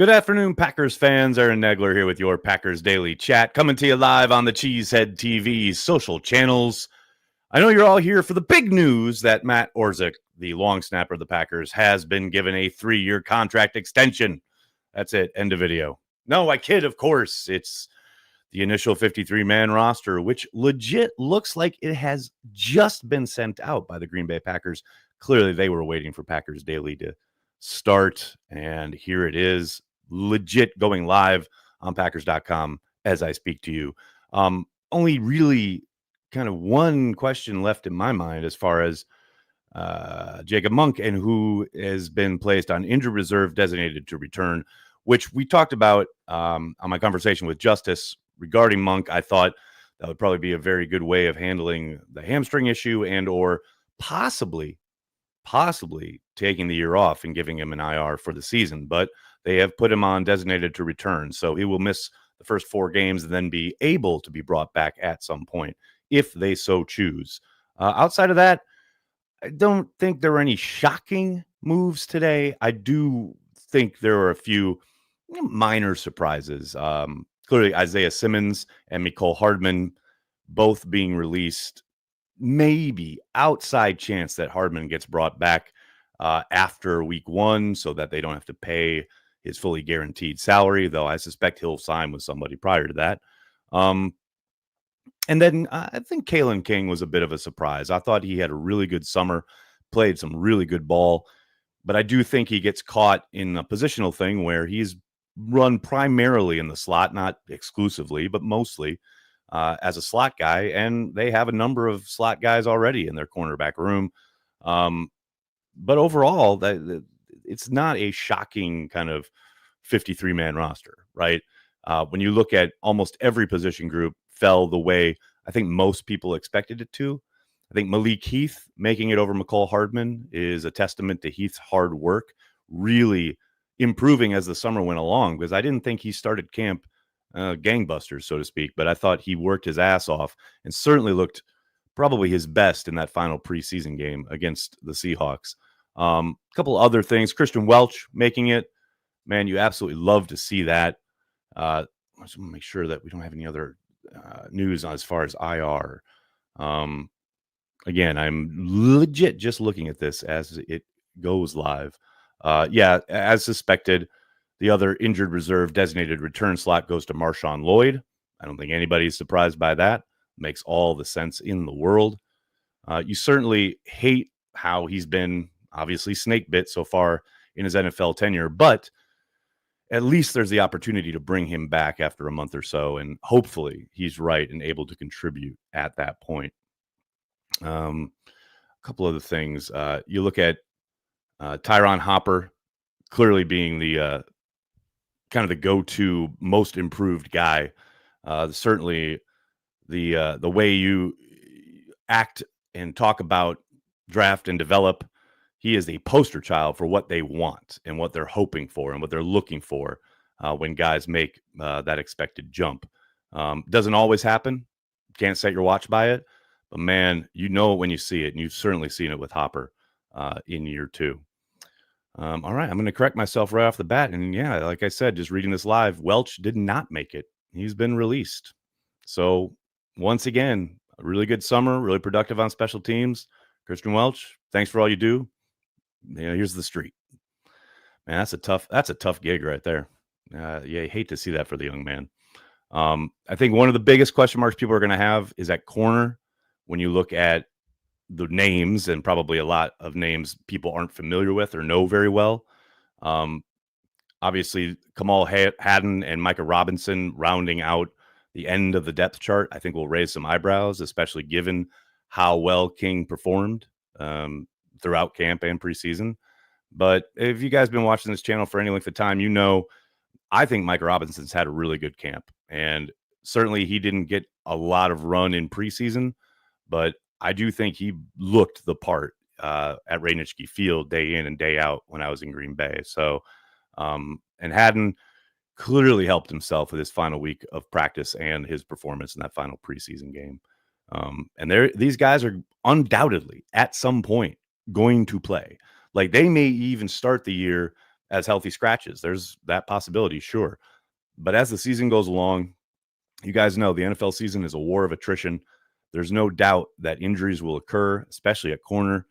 Good afternoon, Packers fans. Aaron Nagler here with your Packers Daily Chat, coming to you live on the Cheesehead TV social channels. I know you're all here for the big news that Matt Orzik, the long snapper of the Packers, has been given a 3-year contract extension. That's it. End of video. No, I kid, of course. It's the initial 53-man roster, which legit looks like it has just been sent out by the Green Bay Packers. Clearly, they were waiting for Packers Daily to start, and here it is, legit going live on Packers.com as I speak to you. Only really kind of one question left in my mind as far as Jacob Monk and who has been placed on injured reserve designated to return, which we talked about on my conversation with Justice regarding Monk. I thought that would probably be a very good way of handling the hamstring issue and or possibly taking the year off and giving him an IR for the season, but they have put him on designated to return. So he will miss the first 4 games and then be able to be brought back at some point if they so choose. Outside of that, I don't think there were any shocking moves today. I do think there were a few minor surprises. Clearly, Isaiah Simmons and Mecole Hardman both being released. Maybe outside chance that Hardman gets brought back after week 1 so that they don't have to pay his fully guaranteed salary, though I suspect he'll sign with somebody prior to that. And then I think Kalen King was a bit of a surprise. I thought he had a really good summer, played some really good ball, but I do think he gets caught in a positional thing where he's run primarily in the slot, not exclusively, but mostly as a slot guy, and they have a number of slot guys already in their cornerback room. But overall, it's not a shocking kind of 53-man roster, right? When you look at almost every position group fell the way I think most people expected it to. I think Malik Heath making it over Mecole Hardman is a testament to Heath's hard work, really improving as the summer went along, because I didn't think he started camp gangbusters, so to speak, but I thought he worked his ass off and certainly looked probably his best in that final preseason game against the Seahawks. A couple other things. Christian Welch making it. Man, you absolutely love to see that. I just want to make sure that we don't have any other news as far as IR. Again, I'm legit just looking at this as it goes live. Yeah, as suspected, the other injured reserve designated return slot goes to Marshawn Lloyd. I don't think anybody's surprised by that. Makes all the sense in the world. You certainly hate how he's been obviously snake bit so far in his NFL tenure, but at least there's the opportunity to bring him back after a month or so, and hopefully he's right and able to contribute at that point. A couple other things. You look at Tyron Hopper clearly being the kind of the go-to most improved guy. Certainly the way you act and talk about draft and develop, he is a poster child for what they want and what they're hoping for and what they're looking for when guys make that expected jump. Doesn't always happen. Can't set your watch by it. But, man, you know it when you see it, and you've certainly seen it with Hopper in year 2. All right, I'm going to correct myself right off the bat. And, yeah, like I said, just reading this live, Welch did not make it. He's been released. So, once again, a really good summer, really productive on special teams. Christian Welch, thanks for all you do. Here's the street. Man, that's a tough gig right there. Yeah, you hate to see that for the young man. I think one of the biggest question marks people are going to have is at corner when you look at the names, and probably a lot of names people aren't familiar with or know very well. Obviously, Kamal Hadden and Micah Robinson rounding out the end of the depth chart, I think will raise some eyebrows, especially given how well King performed throughout camp and preseason. But if you guys been watching this channel for any length of time, you know I think Micah Robinson's had a really good camp. And certainly he didn't get a lot of run in preseason, but I do think he looked the part at Rainichke Field day in and day out when I was in Green Bay. So, and Hadden clearly helped himself with his final week of practice and his performance in that final preseason game. And these guys are undoubtedly at some point going to play. Like, they may even start the year as healthy scratches. There's that possibility, sure. But as the season goes along, you guys know the NFL season is a war of attrition. There's no doubt that injuries will occur, especially at corner.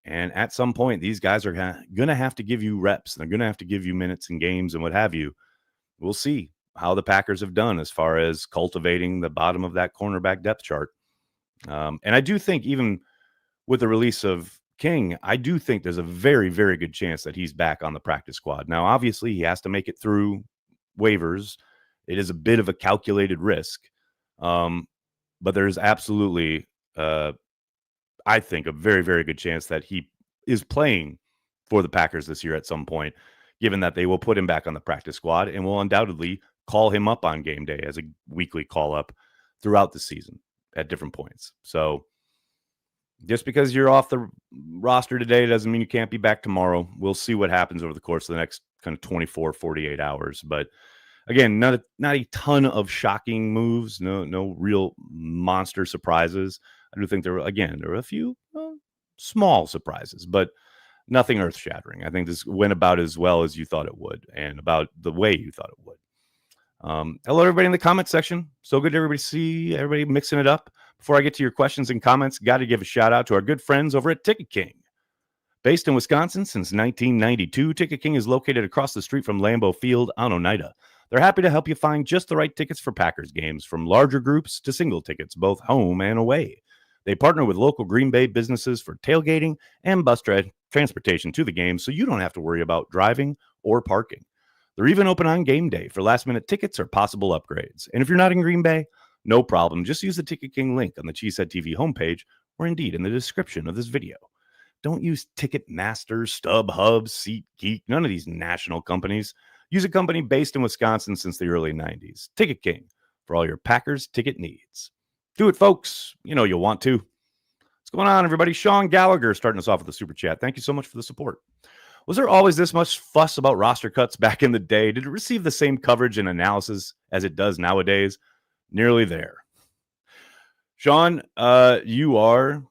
And at some point, these guys are going to have to give you reps. They're going to have to give you minutes and games and what have you. We'll see how the Packers have done as far as cultivating the bottom of that cornerback depth chart. And I do think even with the release of King, I do think there's a very, very good chance that he's back on the practice squad. Now, obviously, he has to make it through waivers. It is a bit of a calculated risk. But there's absolutely, I think, a very, very good chance that he is playing for the Packers this year at some point, given that they will put him back on the practice squad and will undoubtedly call him up on game day as a weekly call-up throughout the season at different points. So just because you're off the roster today doesn't mean you can't be back tomorrow. We'll see what happens over the course of the next kind of 24, 48 hours. But again, not a ton of shocking moves, no real monster surprises. I do think there were a few small surprises, but nothing earth-shattering. I think this went about as well as you thought it would and about the way you thought it would. Hello, everybody in the comment section. So good to everybody mixing it up. Before I get to your questions and comments, got to give a shout out to our good friends over at Ticket King. Based in Wisconsin since 1992, Ticket King is located across the street from Lambeau Field on Oneida. They're happy to help you find just the right tickets for Packers games, from larger groups to single tickets, both home and away. They partner with local Green Bay businesses for tailgating and bus transportation to the game, so you don't have to worry about driving or parking. They're even open on game day for last-minute tickets or possible upgrades. And if you're not in Green Bay, no problem. Just use the Ticket King link on the Cheesehead TV homepage or indeed in the description of this video. Don't use Ticketmaster, StubHub, SeatGeek, none of these national companies. Use a company based in Wisconsin since the early 90s. Ticket King for all your Packers ticket needs. Do it, folks. You know you'll want to. What's going on, everybody? Sean Gallagher starting us off with the super chat. Thank you so much for the support. Was there always this much fuss about roster cuts back in the day? Did it receive the same coverage and analysis as it does nowadays? Nearly there. Sean, you are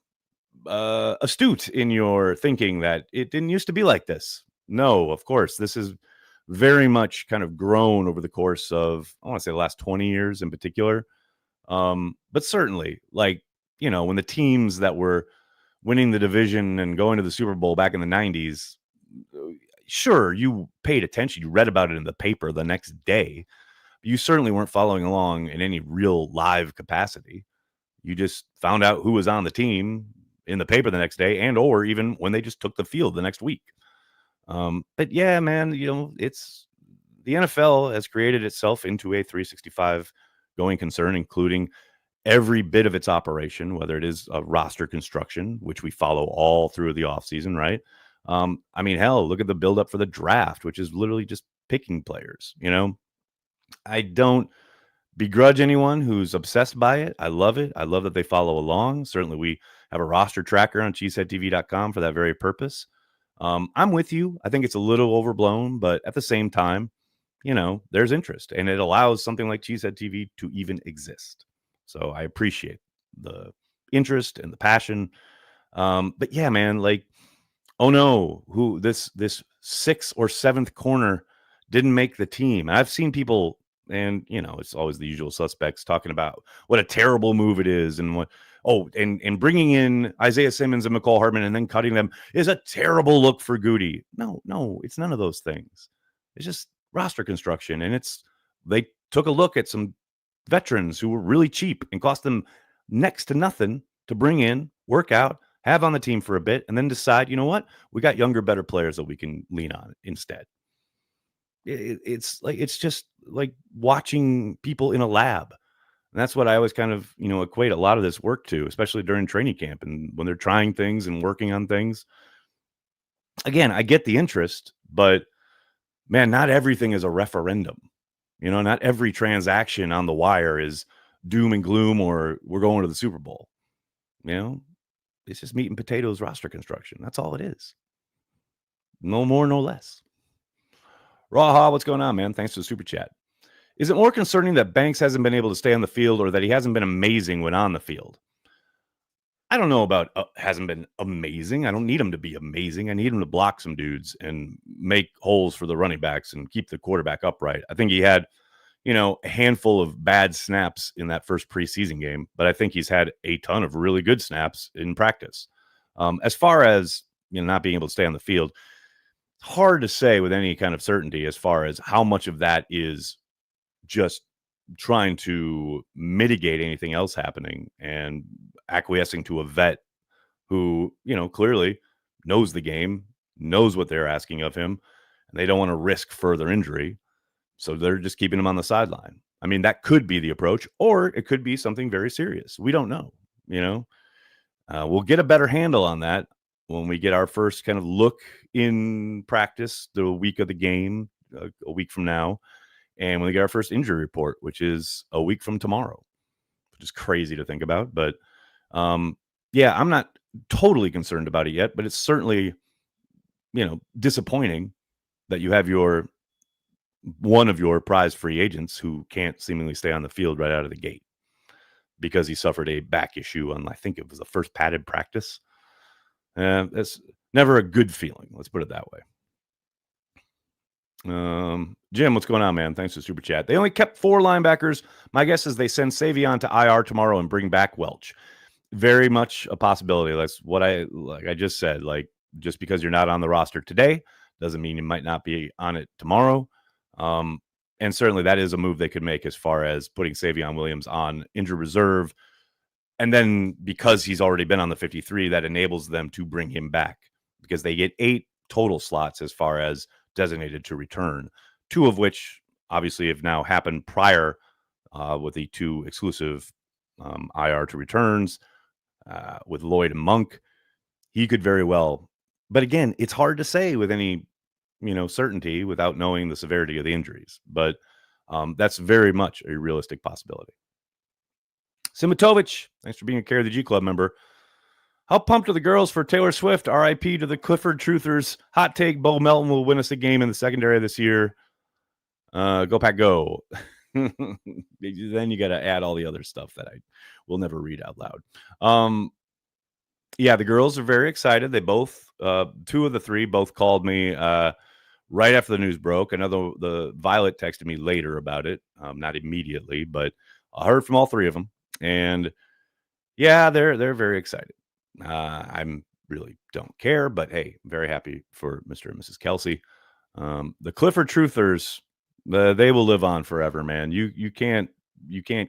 astute in your thinking that it didn't used to be like this. No, of course. This is very much kind of grown over the course of, I want to say, the last 20 years in particular. But certainly, like, you know, when the teams that were winning the division and going to the Super Bowl back in the 90s, sure, you paid attention. You read about it in the paper the next day. You certainly weren't following along in any real live capacity. You just found out who was on the team in the paper the next day, and or even when they just took the field the next week. But yeah, man, you know, it's the NFL has created itself into a 365 going concern, including every bit of its operation, whether it is a roster construction, which we follow all through the offseason, right? I mean, hell, look at the buildup for the draft, which is literally just picking players. You know, I don't begrudge anyone who's obsessed by it. I love it. I love that they follow along. Certainly, we have a roster tracker on cheeseheadtv.com for that very purpose. I'm with you. I think it's a little overblown, but at the same time, you know, there's interest, and it allows something like Cheesehead TV to even exist. So I appreciate the interest and the passion. But yeah, man, like, oh no, who this 6th or 7th corner didn't make the team. And I've seen people, and you know, it's always the usual suspects talking about what a terrible move it is, and what and bringing in Isaiah Simmons and Mecole Hardman and then cutting them is a terrible look for Goody. No, it's none of those things. It's just roster construction, and they took a look at some veterans who were really cheap and cost them next to nothing to bring in, work out, have on the team for a bit, and then decide, you know what, we got younger, better players that we can lean on instead. It's just like watching people in a lab. And that's what I always kind of, you know, equate a lot of this work to, especially during training camp and when they're trying things and working on things. Again, I get the interest, but man, not everything is a referendum. You know, not every transaction on the wire is doom and gloom or we're going to the Super Bowl. You know, it's just meat and potatoes roster construction. That's all it is. No more, no less. Raha, what's going on, man? Thanks for the super chat. Is it more concerning that Banks hasn't been able to stay on the field or that he hasn't been amazing when on the field? I don't know about hasn't been amazing. I don't need him to be amazing. I need him to block some dudes and make holes for the running backs and keep the quarterback upright. I think he had, a handful of bad snaps in that first preseason game, but I think he's had a ton of really good snaps in practice. As far as not being able to stay on the field, hard to say with any kind of certainty as far as how much of that is just trying to mitigate anything else happening and acquiescing to a vet who, clearly knows the game, knows what they're asking of him, and they don't want to risk further injury. So they're just keeping him on the sideline. I mean, that could be the approach, or it could be something very serious. We don't know, we'll get a better handle on that when we get our first kind of look in practice the week of the game, a week from now. And when we get our first injury report, which is a week from tomorrow, which is crazy to think about. But yeah, I'm not totally concerned about it yet, but it's certainly, disappointing that you have one of your prize free agents who can't seemingly stay on the field right out of the gate because he suffered a back issue on, I think it was the first padded practice. That's never a good feeling. Let's put it that way. Jim, what's going on, man? Thanks for the super chat. They only kept 4 linebackers. My guess is they send Savion to IR tomorrow and bring back Welch. Very much a possibility. That's what I just said. Like, just because you're not on the roster today doesn't mean you might not be on it tomorrow. And certainly that is a move they could make as far as putting Savion Williams on injured reserve. And then because he's already been on the 53, that enables them to bring him back because they get 8 total slots as far as designated to return, 2 of which obviously have now happened prior with the 2 exclusive IR to returns with Lloyd and Monk. He could very well, but again, it's hard to say with any certainty without knowing the severity of the injuries, but that's very much a realistic possibility. Simatovic, thanks for being a Care of the G Club member. How pumped are the girls for Taylor Swift? RIP to the Clifford Truthers. Hot take, Bo Melton will win us a game in the secondary this year. Go Pack Go. Then you got to add all the other stuff that I will never read out loud. Yeah, the girls are very excited. They both, 2 of the 3 both called me right after the news broke. I know the Violet texted me later about it, not immediately, but I heard from all 3 of them. And yeah, they're very excited. I'm really don't care, but hey, I'm very happy for Mr. and Mrs. Kelsey. The Clifford Truthers, they will live on forever, man. You can't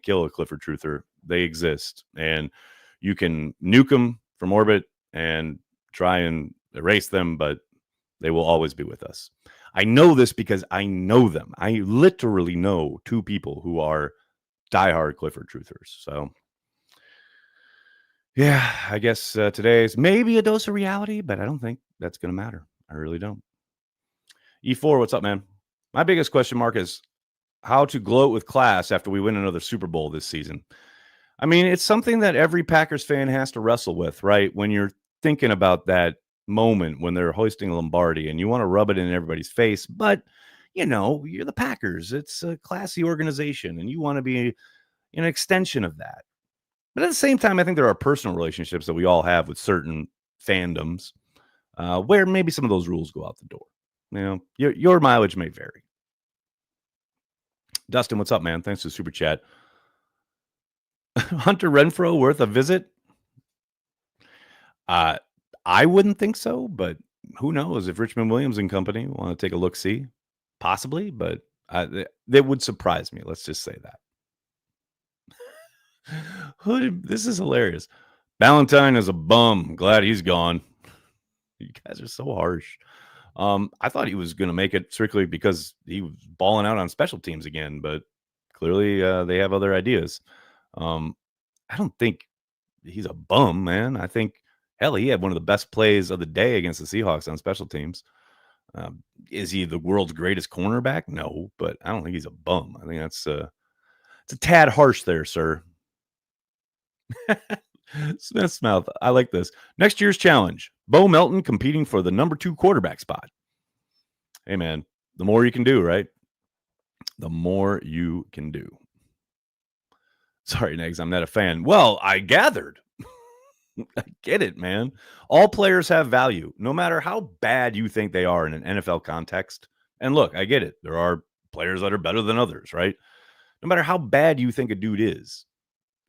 kill a Clifford Truther. They exist, and you can nuke them from orbit and try and erase them, but they will always be with us. I know this because I know them. I literally know 2 people who are diehard Clifford Truthers. So yeah, I guess today's maybe a dose of reality, but I don't think that's going to matter. I really don't. E4, what's up, man? My biggest question mark is how to gloat with class after we win another Super Bowl this season. I mean, it's something that every Packers fan has to wrestle with, right? When you're thinking about that moment when they're hoisting Lombardi and you want to rub it in everybody's face, but you're the Packers. It's a classy organization and you want to be an extension of that. But at the same time, I think there are personal relationships that we all have with certain fandoms where maybe some of those rules go out the door. Your mileage may vary. Dustin, what's up, man? Thanks for the super chat. Hunter Renfrow worth a visit? I wouldn't think so, but who knows if Richmond Williams and company want to take a look-see? Possibly, but that would surprise me. Let's just say that. This is hilarious. Valentine is a bum. Glad he's gone. You guys are so harsh. I thought he was going to make it strictly because he was balling out on special teams again, but clearly they have other ideas. I don't think he's a bum, man. I think, hell, he had one of the best plays of the day against the Seahawks on special teams. Is he the world's greatest cornerback? No, but I don't think he's a bum. I think it's a tad harsh there, sir. Smith's mouth. I like this. Next year's challenge: Bo Melton competing for the number 2 quarterback spot. Hey, man, the more you can do, right? The more you can do. Sorry, Negs, I'm not a fan. Well, I gathered. I get it, man. All players have value, no matter how bad you think they are in an NFL context. And look, I get it. There are players that are better than others, right? No matter how bad you think a dude is,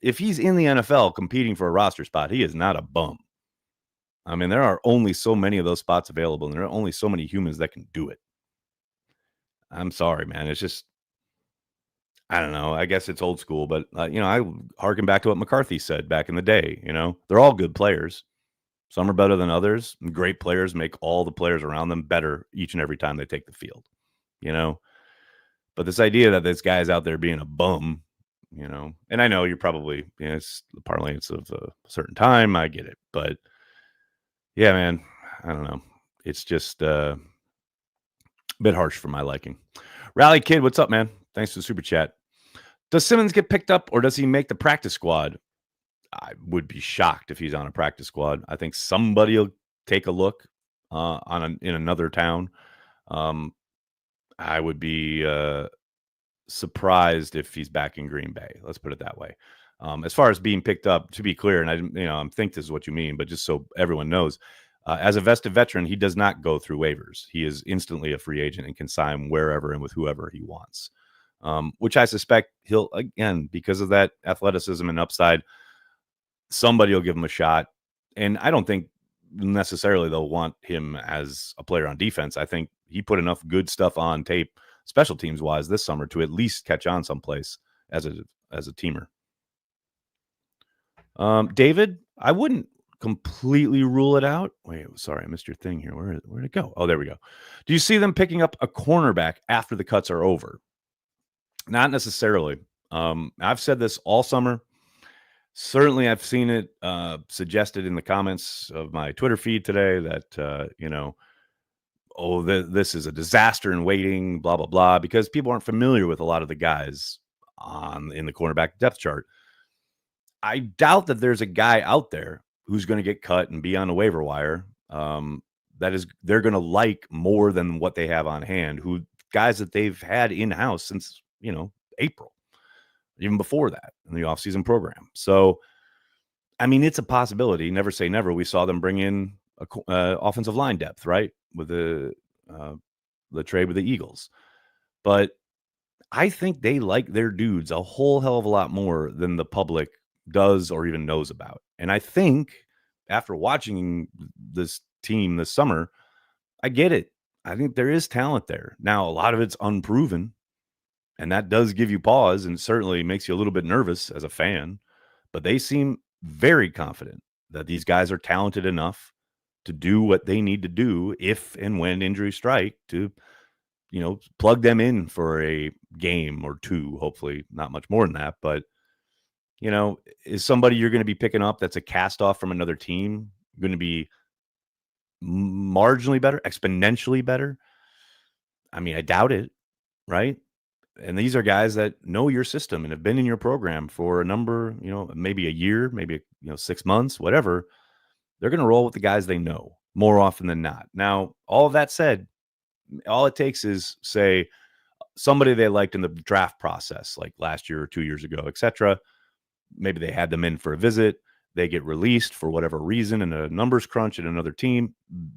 if he's in the NFL competing for a roster spot, he is not a bum. I mean, there are only so many of those spots available, and there are only so many humans that can do it. I'm sorry, man. It's just, I don't know. I guess it's old school, but, I harken back to what McCarthy said back in the day. They're all good players. Some are better than others. Great players make all the players around them better each and every time they take the field, you know? But this idea that this guy's out there being a bum, and I know you're probably, it's the parlance of a certain time. I get it. But yeah, man, I don't know. It's just a bit harsh for my liking. Rally Kid, what's up, man? Thanks for the super chat. Does Simmons get picked up or does he make the practice squad? I would be shocked if he's on a practice squad. I think somebody will take a look in another town. I would be surprised if he's back in Green Bay. Let's put it that way. As far as being picked up, to be clear, and I think this is what you mean, but just so everyone knows, as a vested veteran, he does not go through waivers. He is instantly a free agent and can sign wherever and with whoever he wants. Which I suspect he'll, again, because of that athleticism and upside, somebody will give him a shot. And I don't think necessarily they'll want him as a player on defense. I think he put enough good stuff on tape, special teams wise, this summer to at least catch on someplace as a teamer. David, I wouldn't completely rule it out. Wait, sorry, I missed your thing here. Where'd it go? Oh, there we go. Do you see them picking up a cornerback after the cuts are over? Not necessarily. I've said this all summer. Certainly, I've seen it suggested in the comments of my Twitter feed today that, this is a disaster in waiting, blah, blah, blah, because people aren't familiar with a lot of the guys in the cornerback depth chart. I doubt that there's a guy out there who's going to get cut and be on a waiver wire they're going to like more than what they have on hand, guys that they've had in-house since, April, even before that in the offseason program. So, I mean, it's a possibility. Never say never. We saw them bring in offensive line depth, right, with the trade with the Eagles. But I think they like their dudes a whole hell of a lot more than the public does or even knows about. And I think after watching this team this summer, I get it. I think there is talent there. Now, a lot of it's unproven, and that does give you pause and certainly makes you a little bit nervous as a fan. But they seem very confident that these guys are talented enough to do what they need to do if and when injuries strike to, plug them in for a game or two, hopefully not much more than that. But, is somebody you're going to be picking up that's a cast off from another team going to be marginally better, exponentially better? I mean, I doubt it, right? And these are guys that know your system and have been in your program for a number, maybe a year, maybe, 6 months, whatever. They're going to roll with the guys they know more often than not. Now, all of that said, all it takes is, say, somebody they liked in the draft process, like last year or 2 years ago, etc. Maybe they had them in for a visit. They get released for whatever reason in a numbers crunch at another team.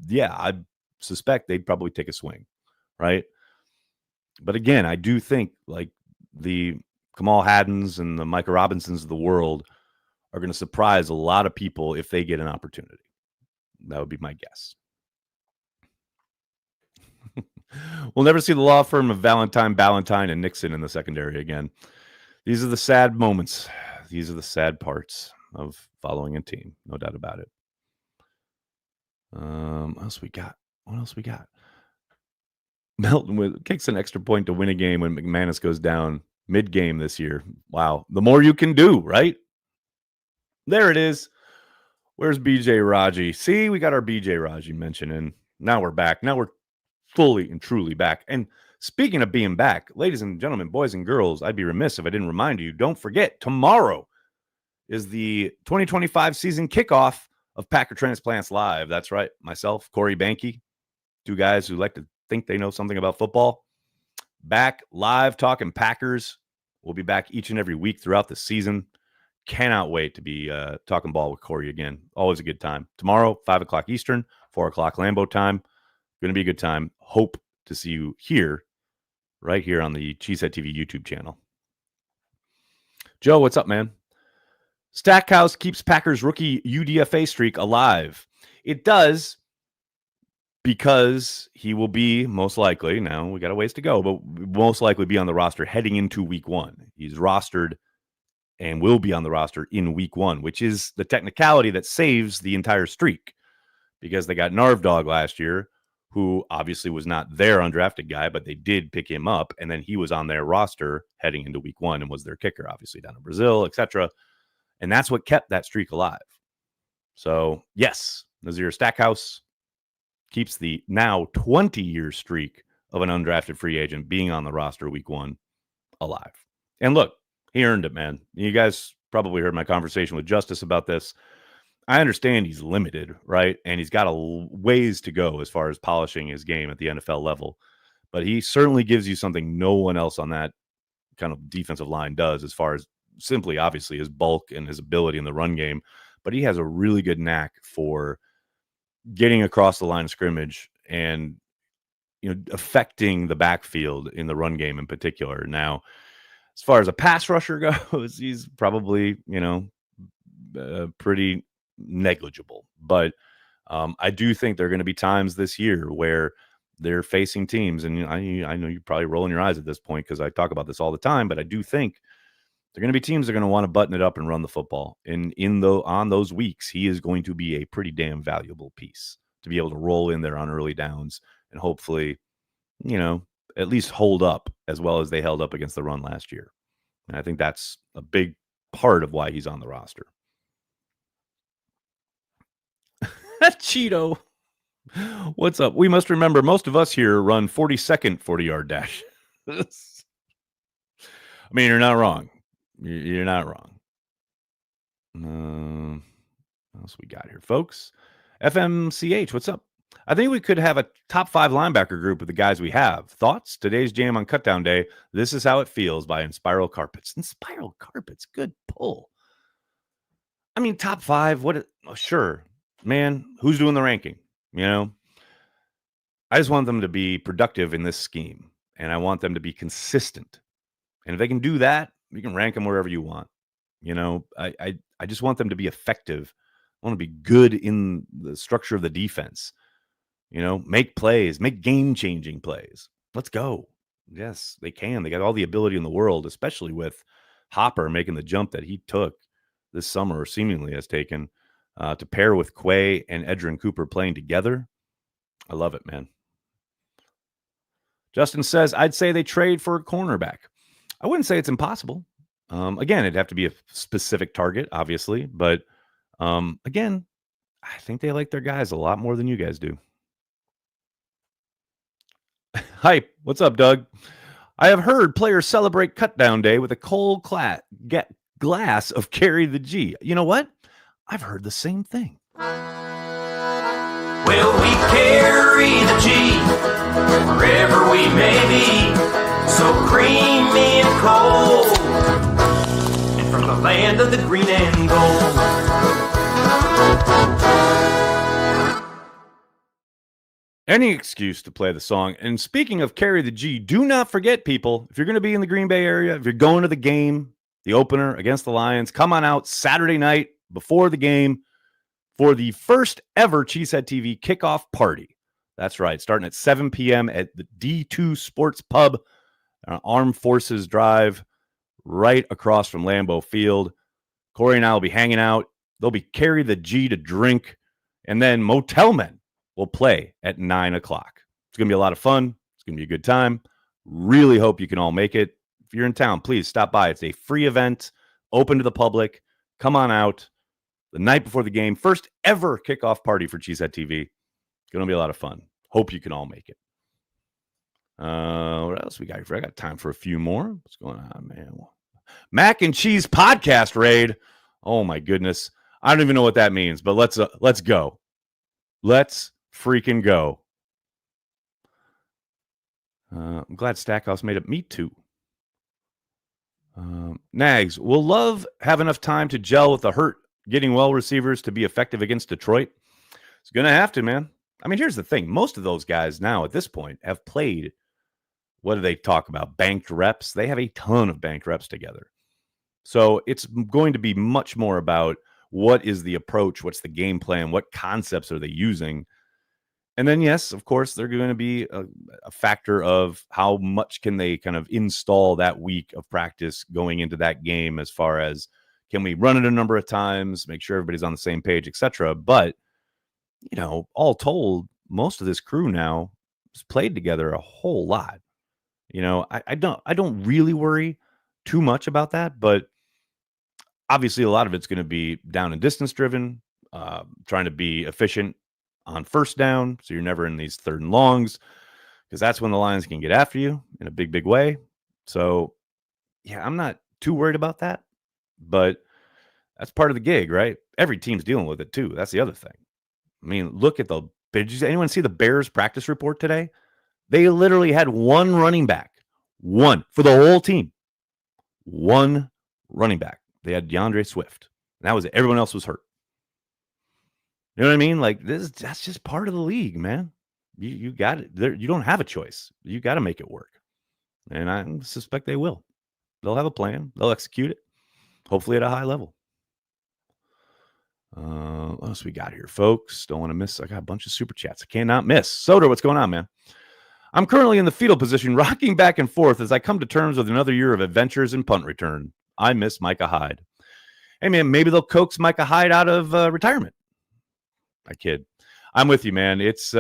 Yeah, I suspect they'd probably take a swing, right? But again, I do think like the Kamal Haddons and the Micah Robinsons of the world are going to surprise a lot of people if they get an opportunity. That would be my guess. We'll never see the law firm of Valentine, Ballantyne, and Nixon in the secondary again. These are the sad moments. These are the sad parts of following a team. No doubt about it. What else we got? Melton kicks an extra point to win a game when McManus goes down mid-game this year. Wow. The more you can do, right? There it is. Where's BJ Raji? See, we got our BJ Raji mention in. Now we're back. Now we're fully and truly back. And speaking of being back, ladies and gentlemen, boys and girls, I'd be remiss if I didn't remind you, don't forget, tomorrow is the 2025 season kickoff of Packer Transplants Live. That's right. Myself, Corey Banke, two guys who like to think they know something about football. Back live talking Packers. We'll be back each and every week throughout the season. cannot wait to be talking ball with Corey again. Always a good time. Tomorrow, 5 o'clock Eastern, 4 o'clock Lambeau time. Going to be a good time. Hope to see you here, right here on the Cheesehead TV YouTube channel. Joe, what's up, man? Stackhouse keeps Packers rookie UDFA streak alive. It does, because he will be most likely, now we got a ways to go, but most likely be on the roster heading into week 1. He's rostered and will be on the roster in week 1, which is the technicality that saves the entire streak, because they got Narv Dog last year, who obviously was not their undrafted guy, but they did pick him up, and then he was on their roster heading into week 1 and was their kicker, obviously down in Brazil, etc. And that's what kept that streak alive. So, yes, Nazir Stackhouse keeps the now 20-year streak of an undrafted free agent being on the roster week 1 alive. And look, he earned it, man. You guys probably heard my conversation with Justice about this. I understand he's limited, right? And he's got a ways to go as far as polishing his game at the NFL level. But he certainly gives you something no one else on that kind of defensive line does, as far as simply, obviously, his bulk and his ability in the run game. But he has a really good knack for getting across the line of scrimmage and, affecting the backfield in the run game in particular. Now, as far as a pass rusher goes, he's probably, pretty negligible. But I do think there are going to be times this year where they're facing teams, and I know you're probably rolling your eyes at this point because I talk about this all the time, but I do think they're going to be teams that are going to want to button it up and run the football. And on those weeks, he is going to be a pretty damn valuable piece to be able to roll in there on early downs and hopefully, at least hold up as well as they held up against the run last year. And I think that's a big part of why he's on the roster. Cheeto, what's up? We must remember most of us here run 42nd 40-yard dash. I mean, you're not wrong. You're not wrong. What else we got here, folks? FMCH, what's up? I think we could have a top 5 linebacker group with the guys we have. Thoughts? Today's jam on Cutdown Day. This is how it feels by Inspiral Carpets. Inspiral Carpets, good pull. I mean, top 5. Sure, man. Who's doing the ranking? I just want them to be productive in this scheme, and I want them to be consistent. And if they can do that, you can rank them wherever you want. I just want them to be effective. I want to be good in the structure of the defense. Make plays, make game-changing plays. Let's go. Yes, they can. They got all the ability in the world, especially with Hopper making the jump that he took this summer, or seemingly has taken, to pair with Quay and Edgerrin Cooper playing together. I love it, man. Justin says, I'd say they trade for a cornerback. I wouldn't say it's impossible. Again, it'd have to be a specific target, obviously. But again, I think they like their guys a lot more than you guys do. Hype. What's up, Doug? I have heard players celebrate Cutdown Day with a cold glass of Carry the G. You know what? I've heard the same thing. Well, we carry the G wherever we may be, so creamy and cold, and from the land of the green and gold. Any excuse to play the song. And speaking of Carry the G, do not forget, people, if you're going to be in the Green Bay area, if you're going to the game, the opener against the Lions, come on out Saturday night before the game for the first ever Cheesehead TV kickoff party. That's right, starting at 7 p.m. at the D2 Sports Pub, Armed Forces Drive, right across from Lambeau Field. Corey and I will be hanging out. They'll be Carry the G to drink, and then Motel Men will play at 9 o'clock. It's going to be a lot of fun. It's going to be a good time. Really hope you can all make it. If you're in town, please stop by. It's a free event, open to the public. Come on out. The night before the game, first ever kickoff party for Cheesehead TV. It's going to be a lot of fun. Hope you can all make it. What else we got here? I got time for a few more. What's going on, man? Mac and Cheese podcast raid. Oh my goodness. I don't even know what that means, but let's go. Let's freaking go. I'm glad Stackhouse made it. Me too. Nags, will Love have enough time to gel with the hurt, getting well receivers to be effective against Detroit? It's going to have to, man. I mean, here's the thing. Most of those guys now at this point have played, what do they talk about? Banked reps. They have a ton of banked reps together. So it's going to be much more about what is the approach, what's the game plan, what concepts are they using. And then, yes, of course, they're going to be a factor of how much can they kind of install that week of practice going into that game, as far as can we run it a number of times, make sure everybody's on the same page, etc. But, all told, most of this crew now has played together a whole lot. I don't really worry too much about that, but obviously a lot of it's going to be down and distance driven, trying to be efficient on first down, so you're never in these third and longs, because that's when the Lions can get after you in a big way. So, yeah, I'm not too worried about that, but that's part of the gig, right? Every team's dealing with it too. That's the other thing. I mean, look at did anyone see the Bears practice report today? They literally had one running back, one for the whole team, one running back. They had DeAndre Swift. And that was it. Everyone else was hurt. You know what I mean? Like, that's just part of the league, man. You got it. You don't have a choice. You got to make it work. And I suspect they will. They'll have a plan. They'll execute it, hopefully at a high level. What else we got here, folks? Don't want to miss. I got a bunch of super chats. I cannot miss. Soder, what's going on, man? I'm currently in the fetal position, rocking back and forth as I come to terms with another year of adventures in punt return. I miss Micah Hyde. Hey, man, maybe they'll coax Micah Hyde out of retirement. I kid. I'm with you, man. It's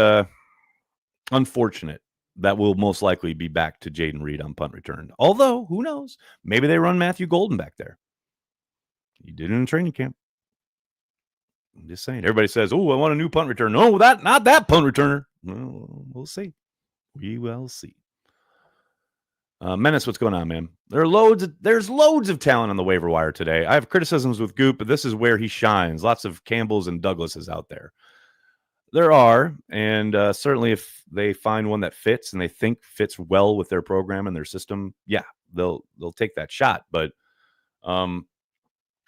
unfortunate that we'll most likely be back to Jaden Reed on punt return. Although, who knows? Maybe they run Matthew Golden back there. He did it in training camp. I'm just saying. Everybody says, "Oh, I want a new punt returner." No, not that punt returner. Well, we'll see. We will see. Menace, what's going on, man? There's loads of talent on the waiver wire today. I have criticisms with Goop, but this is where he shines. Lots of Campbells and Douglases out there. There are, and certainly if they find one that fits and they think fits well with their program and their system, yeah, they'll take that shot. But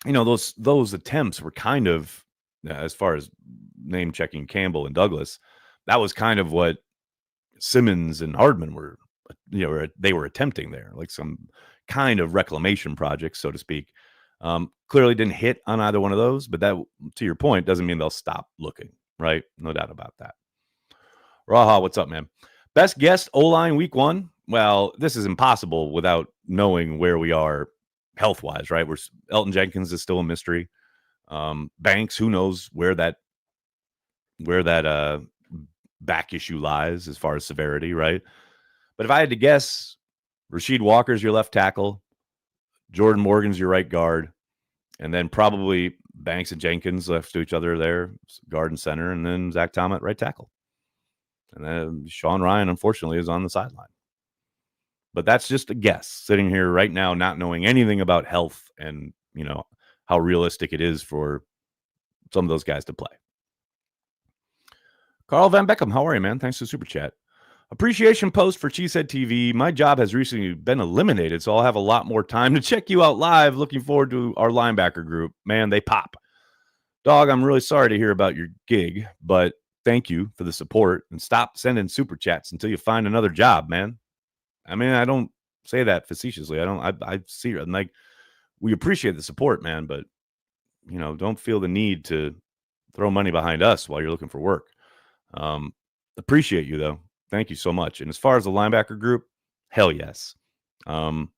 those attempts were kind of, as far as name checking Campbell and Douglas, that was kind of what Simmons and Hardman were. They were attempting there, like some kind of reclamation project, so to speak. Clearly didn't hit on either one of those, but that, to your point, doesn't mean they'll stop looking, right? No doubt about that. Raha, what's up, man? Best guess, O-line week 1? Well, this is impossible without knowing where we are health-wise, right? Elton Jenkins is still a mystery. Banks, who knows where that back issue lies as far as severity, right? But if I had to guess, Rasheed Walker's your left tackle, Jordan Morgan's your right guard, and then probably Banks and Jenkins left to each other there, guard and center, and then Zach Tom right tackle. And then Sean Ryan, unfortunately, is on the sideline. But that's just a guess, sitting here right now, not knowing anything about health and, how realistic it is for some of those guys to play. Carl Van Beckham, how are you, man? Thanks for the super chat. Appreciation post for Cheesehead TV. My job has recently been eliminated, so I'll have a lot more time to check you out live. Looking forward to our linebacker group. Man, they pop. Dog, I'm really sorry to hear about your gig, but thank you for the support, and stop sending super chats until you find another job, man. I mean, I don't say that facetiously. I see it. I'm like, we appreciate the support, man, but, don't feel the need to throw money behind us while you're looking for work. Appreciate you, though. Thank you so much. And as far as the linebacker group, hell yes. You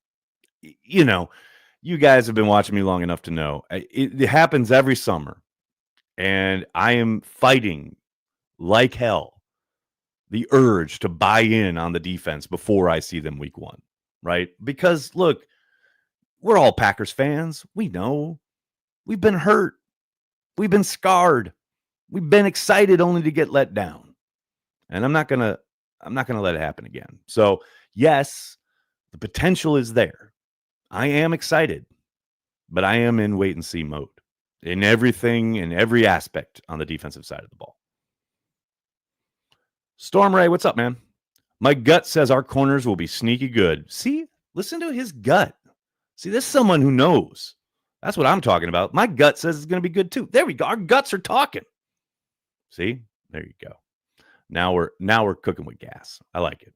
guys have been watching me long enough to know it happens every summer, and I am fighting like hell the urge to buy in on the defense before I see them week 1, right? Because look, we're all Packers fans. We know we've been hurt. We've been scarred. We've been excited only to get let down. And I'm not going to let it happen again. So, yes, the potential is there. I am excited, but I am in wait and see mode in everything, in every aspect on the defensive side of the ball. Storm Ray, what's up, man? My gut says our corners will be sneaky good. See, listen to his gut. See, this is someone who knows. That's what I'm talking about. My gut says it's going to be good too. There we go. Our guts are talking. See, there you go. Now we're cooking with gas. I like it.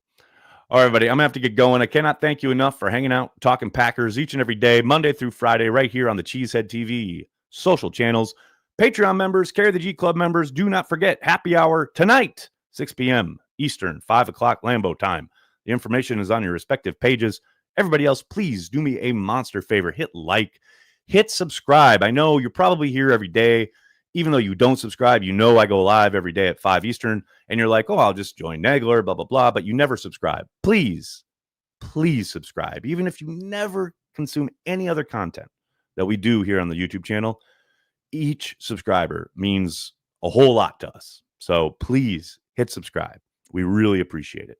All right, everybody, I'm going to have to get going. I cannot thank you enough for hanging out, talking Packers each and every day, Monday through Friday, right here on the Cheesehead TV social channels. Patreon members, Carry the G Club members, do not forget, happy hour tonight, 6 p.m. Eastern, 5 o'clock Lambeau time. The information is on your respective pages. Everybody else, please do me a monster favor. Hit like, hit subscribe. I know you're probably here every day. Even though you don't subscribe, you know I go live every day at 5 Eastern, and you're like, oh, I'll just join Nagler, blah, blah, blah, but you never subscribe. Please subscribe. Even if you never consume any other content that we do here on the YouTube channel, each subscriber means a whole lot to us. So please hit subscribe. We really appreciate it.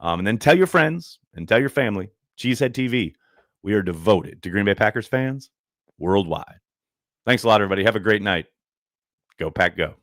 And then tell your friends and tell your family, Cheesehead TV, we are devoted to Green Bay Packers fans worldwide. Thanks a lot, everybody. Have a great night. Go Pack Go.